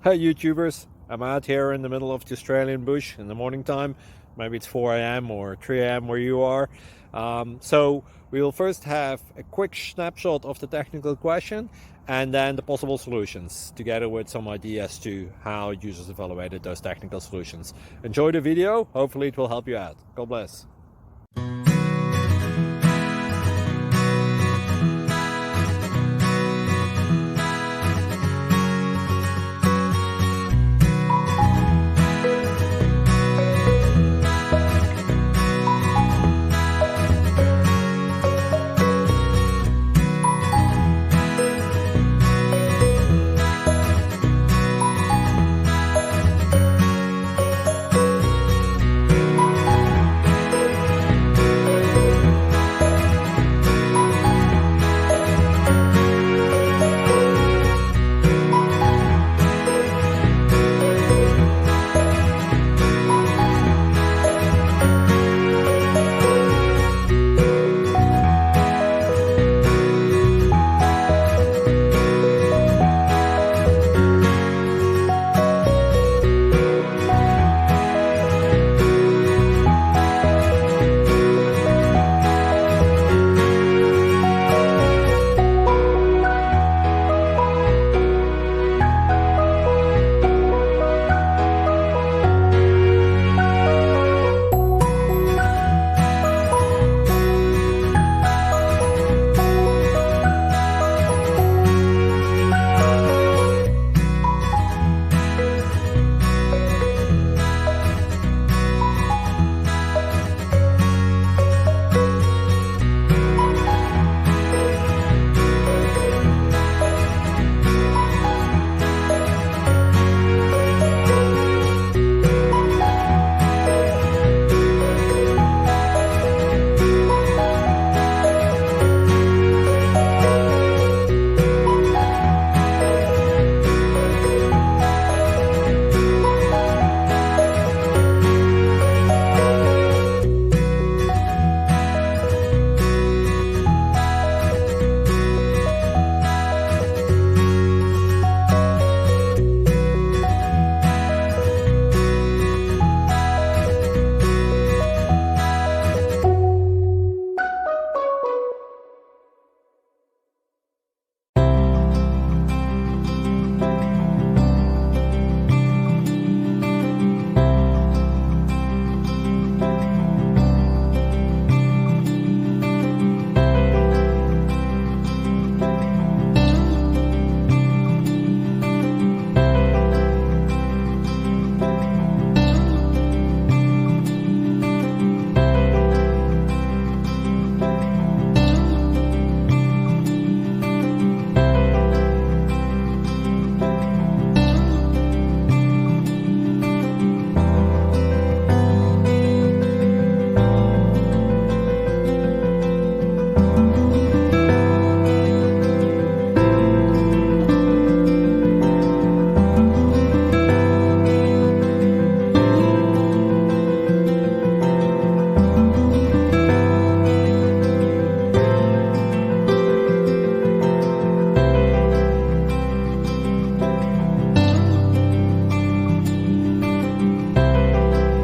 Hey YouTubers, I'm out here in the middle of the Australian bush in the morning time. Maybe it's 4 a.m. or 3 a.m. where you are. So we will first have a quick snapshot of the technical question and then the possible solutions, together with some ideas to how users evaluated those technical solutions. Enjoy the video, hopefully it will help you out. God bless.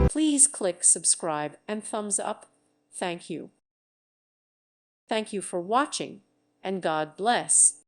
Please click subscribe and thumbs up. Thank you. Thank you for watching, and God bless.